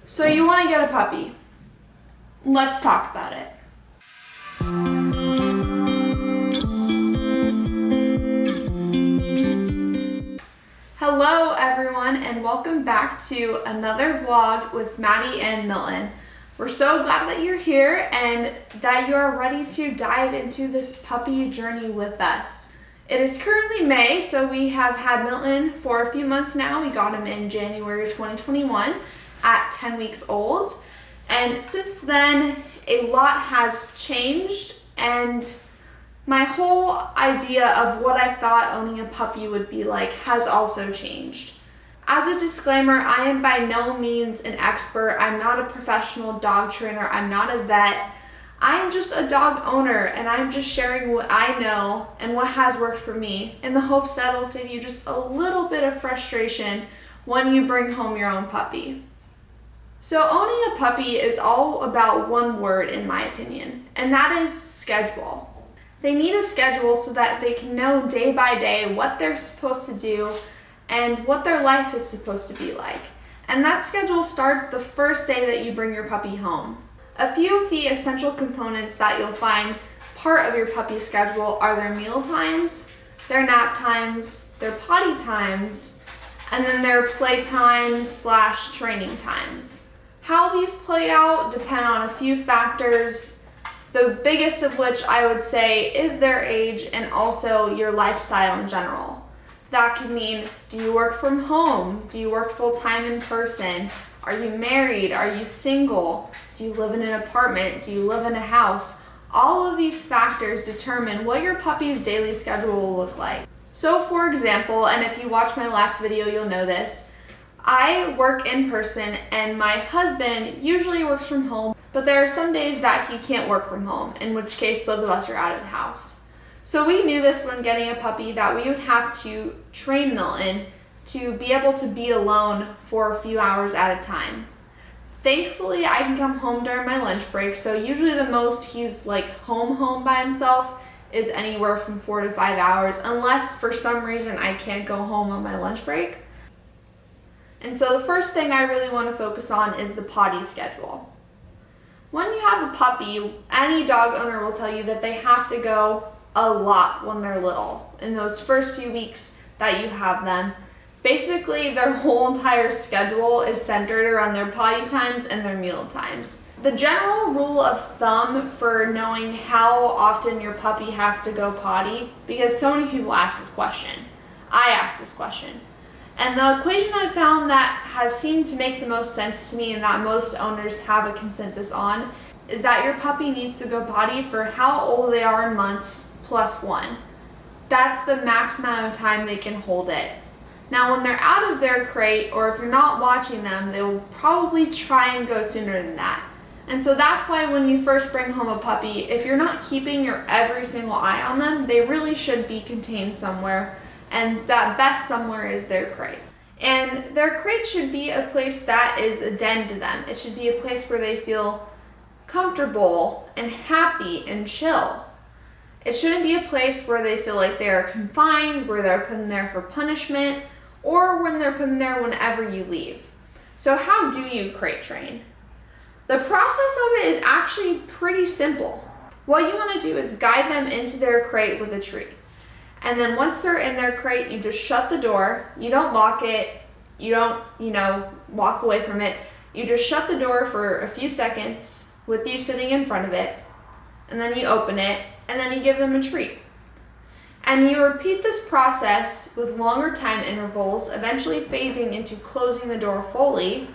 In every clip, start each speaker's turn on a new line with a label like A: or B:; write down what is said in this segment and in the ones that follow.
A: So you want to get a puppy. Let's talk about it. Hello everyone and welcome back to another vlog with Maddie and Milton. We're so glad that you're here and that you are ready to dive into this puppy journey with us. It is currently May, so we have had Milton for a few months now. We got him in January 2021 at 10 weeks old. And since then, a lot has changed and my whole idea of what I thought owning a puppy would be like has also changed. As a disclaimer, I am by no means an expert. I'm not a professional dog trainer. I'm not a vet. I'm just a dog owner and I'm just sharing what I know and what has worked for me in the hopes that it'll save you just a little bit of frustration when you bring home your own puppy. So owning a puppy is all about one word in my opinion, and that is schedule. They need a schedule so that they can know day by day what they're supposed to do and what their life is supposed to be like. And that schedule starts the first day that you bring your puppy home. A few of the essential components that you'll find part of your puppy schedule are their meal times, their nap times, their potty times, and then their playtime / training times. How these play out depend on a few factors, the biggest of which I would say is their age and also your lifestyle in general. That could mean, do you work from home? Do you work full-time in person? Are you married? Are you single? Do you live in an apartment? Do you live in a house? All of these factors determine what your puppy's daily schedule will look like. So for example, and if you watch my last video, you'll know this, I work in person and my husband usually works from home, but there are some days that he can't work from home, in which case both of us are out of the house. So we knew this when getting a puppy that we would have to train Milton to be able to be alone for a few hours at a time. Thankfully, I can come home during my lunch break, so usually the most he's like home by himself is anywhere from 4 to 5 hours, unless for some reason I can't go home on my lunch break. And so the first thing I really want to focus on is the potty schedule. When you have a puppy, any dog owner will tell you that they have to go a lot when they're little. In those first few weeks that you have them, basically their whole entire schedule is centered around their potty times and their meal times. The general rule of thumb for knowing how often your puppy has to go potty, because so many people ask this question, I ask this question, and the equation I found that has seemed to make the most sense to me and that most owners have a consensus on is that your puppy needs to go potty for how old they are in months plus 1. That's the max amount of time they can hold it. Now when they're out of their crate, or if you're not watching them, they'll probably try and go sooner than that. And so that's why when you first bring home a puppy, if you're not keeping your every single eye on them, they really should be contained somewhere. And that best somewhere is their crate. And their crate should be a place that is a den to them. It should be a place where they feel comfortable and happy and chill. It shouldn't be a place where they feel like they are confined, where they're put in there for punishment, or when they're put in there whenever you leave. So how do you crate train? The process of it is actually pretty simple. What you want to do is guide them into their crate with a treat. And then once they're in their crate, you just shut the door. You don't lock it. You don't, walk away from it. You just shut the door for a few seconds with you sitting in front of it. And then you open it, and then you give them a treat. And you repeat this process with longer time intervals, eventually phasing into closing the door fully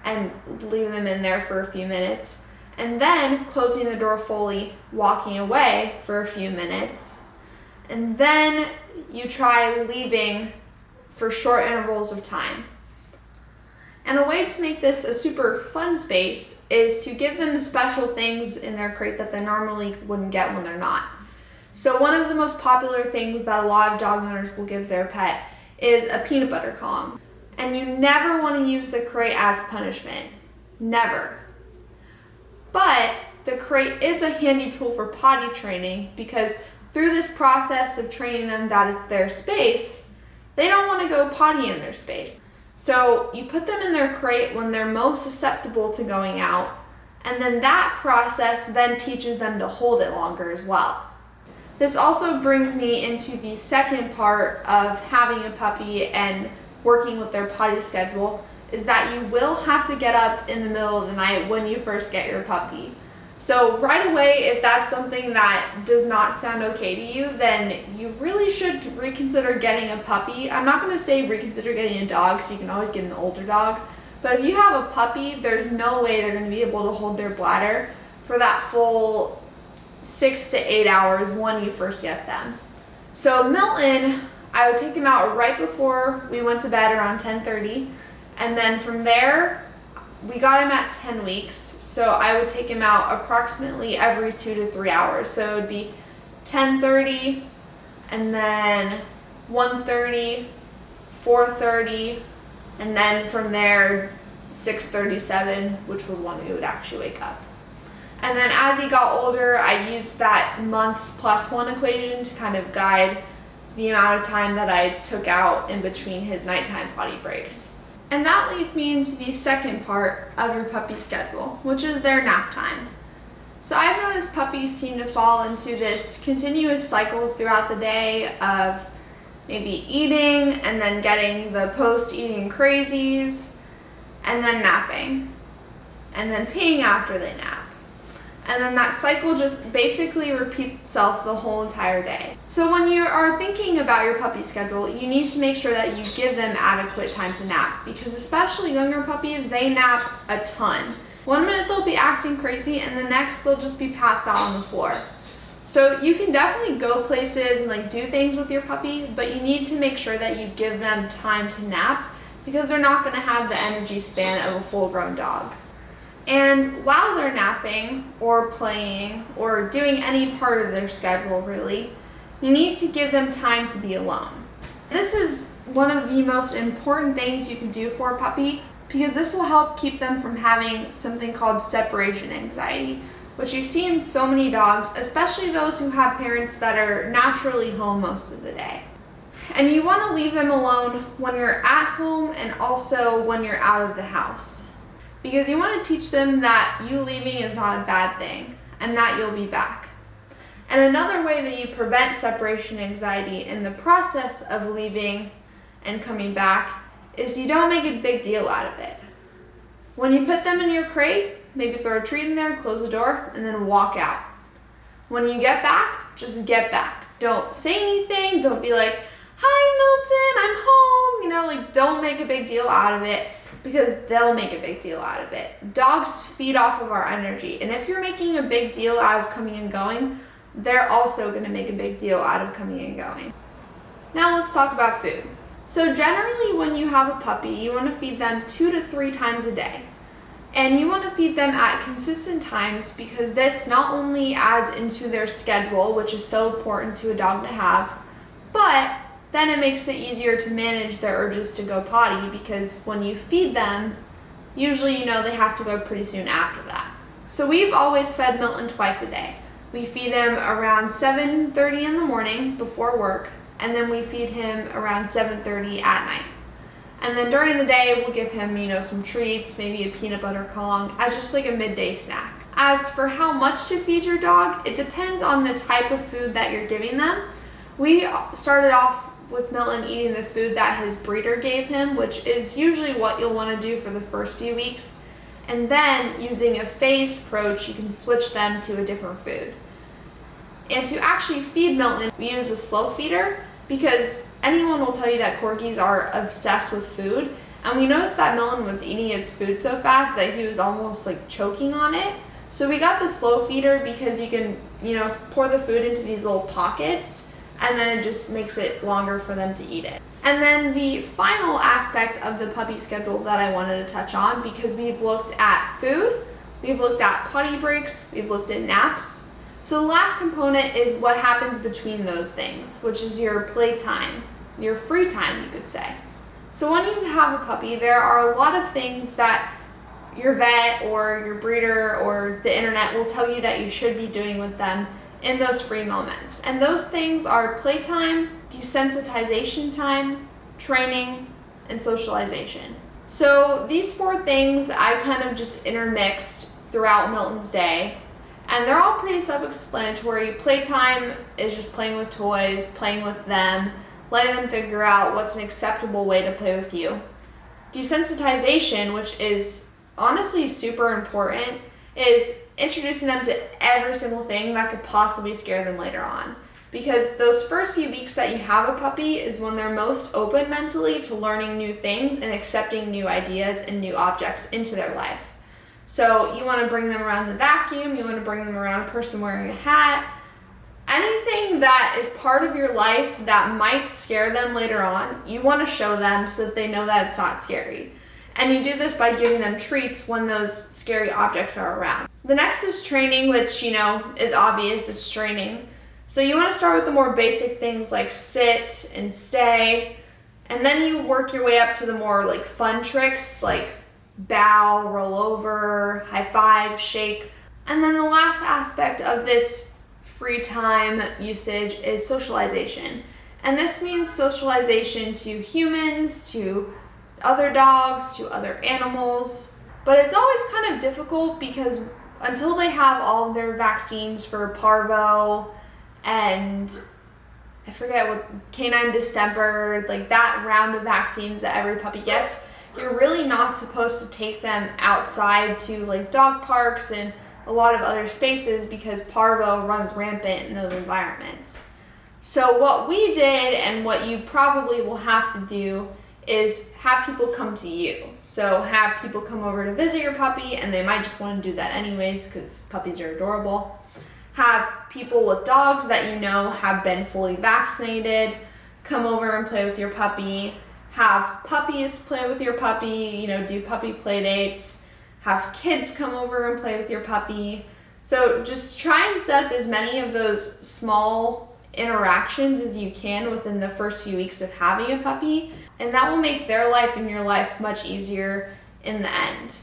A: and leaving them in there for a few minutes. And then closing the door fully, walking away for a few minutes. And then you try leaving for short intervals of time. And a way to make this a super fun space is to give them special things in their crate that they normally wouldn't get when they're not. So one of the most popular things that a lot of dog owners will give their pet is a peanut butter column. And you never want to use the crate as punishment. Never. But the crate is a handy tool for potty training because through this process of training them that it's their space, they don't want to go potty in their space. So you put them in their crate when they're most susceptible to going out, and then that process then teaches them to hold it longer as well. This also brings me into the second part of having a puppy and working with their potty schedule, is that you will have to get up in the middle of the night when you first get your puppy. So right away, if that's something that does not sound okay to you, then you really should reconsider getting a puppy. I'm not going to say reconsider getting a dog, so you can always get an older dog. But if you have a puppy, there's no way they're going to be able to hold their bladder for that full 6 to 8 hours when you first get them. So Milton, I would take him out right before we went to bed around 10:30. And then from there, we got him at 10 weeks, so I would take him out approximately every 2 to 3 hours. So it would be 10:30, and then 1:30, 4:30, and then from there 6:37, which was when we would actually wake up. And then as he got older, I used that months plus one equation to kind of guide the amount of time that I took out in between his nighttime potty breaks. And that leads me into the second part of your puppy schedule, which is their nap time. So I've noticed puppies seem to fall into this continuous cycle throughout the day of maybe eating and then getting the post-eating crazies and then napping and then peeing after they nap. And then that cycle just basically repeats itself the whole entire day. So when you are thinking about your puppy schedule, you need to make sure that you give them adequate time to nap, because especially younger puppies, they nap a ton. One minute they'll be acting crazy and the next they'll just be passed out on the floor. So you can definitely go places and like do things with your puppy, but you need to make sure that you give them time to nap, because they're not going to have the energy span of a full-grown dog. And while they're napping or playing or doing any part of their schedule really, you need to give them time to be alone. This is one of the most important things you can do for a puppy, because this will help keep them from having something called separation anxiety, which you see in so many dogs, especially those who have parents that are naturally home most of the day. And you want to leave them alone when you're at home and also when you're out of the house, because you want to teach them that you leaving is not a bad thing and that you'll be back. And another way that you prevent separation anxiety in the process of leaving and coming back is you don't make a big deal out of it. When you put them in your crate, maybe throw a treat in there, close the door, and then walk out. When you get back, just get back. Don't say anything. Don't be like, "Hi, Milton, I'm home." Don't make a big deal out of it, because they'll make a big deal out of it. Dogs feed off of our energy, and if you're making a big deal out of coming and going, they're also going to make a big deal out of coming and going. Now let's talk about food. So generally when you have a puppy, you want to feed them 2 to 3 times a day. And you want to feed them at consistent times, because this not only adds into their schedule, which is so important to a dog to have, but then it makes it easier to manage their urges to go potty, because when you feed them, usually they have to go pretty soon after that. So we've always fed Milton twice a day. We feed him around 7:30 in the morning before work, and then we feed him around 7:30 at night. And then during the day, we'll give him, some treats, maybe a peanut butter Kong as just like a midday snack. As for how much to feed your dog, it depends on the type of food that you're giving them. We started off with Milton eating the food that his breeder gave him, which is usually what you'll want to do for the first few weeks. And then using a phased approach, you can switch them to a different food. And to actually feed Milton, we use a slow feeder, because anyone will tell you that Corgis are obsessed with food. And we noticed that Milton was eating his food so fast that he was almost like choking on it. So we got the slow feeder because you can, pour the food into these little pockets, and then it just makes it longer for them to eat it. And then the final aspect of the puppy schedule that I wanted to touch on, because we've looked at food, we've looked at potty breaks, we've looked at naps. So the last component is what happens between those things, which is your playtime, your free time, you could say. So when you have a puppy, there are a lot of things that your vet or your breeder or the internet will tell you that you should be doing with them in those free moments. And those things are playtime, desensitization time, training, and socialization. So these 4 things I kind of just intermixed throughout Milton's day, and they're all pretty self-explanatory. Playtime is just playing with toys, playing with them, letting them figure out what's an acceptable way to play with you. Desensitization, which is honestly super important, is introducing them to every single thing that could possibly scare them later on. Because those first few weeks that you have a puppy is when they're most open mentally to learning new things and accepting new ideas and new objects into their life. So you want to bring them around the vacuum, you want to bring them around a person wearing a hat, anything that is part of your life that might scare them later on, you want to show them so that they know that it's not scary. And you do this by giving them treats when those scary objects are around. The next is training, which, is obvious, it's training. So you want to start with the more basic things like sit and stay, and then you work your way up to the more fun tricks like bow, roll over, high five, shake. And then the last aspect of this free time usage is socialization. And this means socialization to humans, to other dogs, to other animals. But it's always kind of difficult because until they have all of their vaccines for parvo and I forget what, canine distemper, that round of vaccines that every puppy gets, you're really not supposed to take them outside to dog parks and a lot of other spaces because parvo runs rampant in those environments. So what we did, and what you probably will have to do, is have people come to you. So have people come over to visit your puppy, and they might just want to do that anyways because puppies are adorable. Have people with dogs that have been fully vaccinated come over and play with your puppy. Have puppies play with your puppy, do puppy play dates. Have kids come over and play with your puppy. So just try and set up as many of those small interactions as you can within the first few weeks of having a puppy, and that will make their life and your life much easier in the end.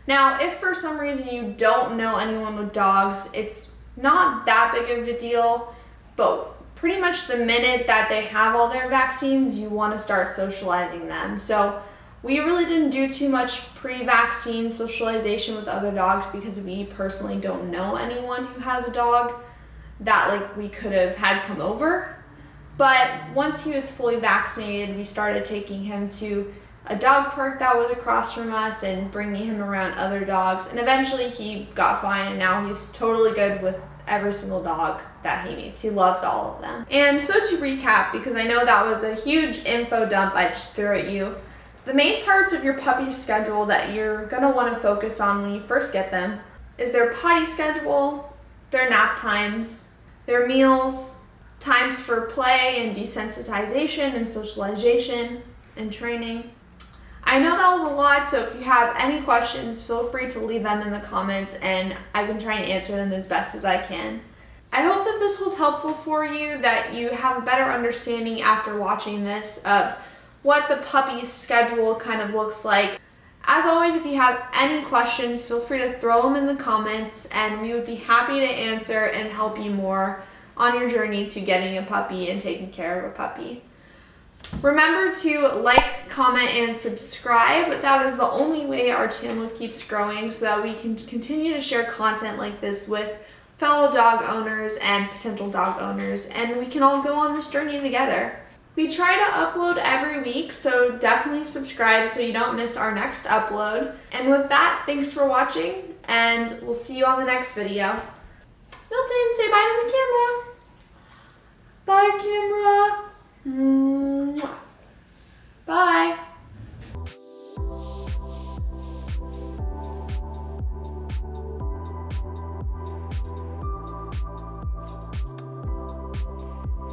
A: Now, if for some reason you don't know anyone with dogs, it's not that big of a deal, but pretty much the minute that they have all their vaccines, you want to start socializing them. So we really didn't do too much pre-vaccine socialization with other dogs because we personally don't know anyone who has a dog that we could have had come over. But once he was fully vaccinated, we started taking him to a dog park that was across from us and bringing him around other dogs. And eventually he got fine, and now he's totally good with every single dog that he meets. He loves all of them. And so to recap, because I know that was a huge info dump I just threw at you, the main parts of your puppy's schedule that you're gonna wanna focus on when you first get them is their potty schedule, their nap times, their meals, times for play and desensitization and socialization and training. I know that was a lot, so if you have any questions, feel free to leave them in the comments and I can try and answer them as best as I can. I hope that this was helpful for you, that you have a better understanding after watching this of what the puppy's schedule kind of looks like. As always, if you have any questions, feel free to throw them in the comments and we would be happy to answer and help you more on your journey to getting a puppy and taking care of a puppy. Remember to like, comment, and subscribe. That is the only way our channel keeps growing so that we can continue to share content like this with fellow dog owners and potential dog owners, and we can all go on this journey together. We try to upload every week, so definitely subscribe so you don't miss our next upload. And with that, thanks for watching, and we'll see you on the next video. Milton's!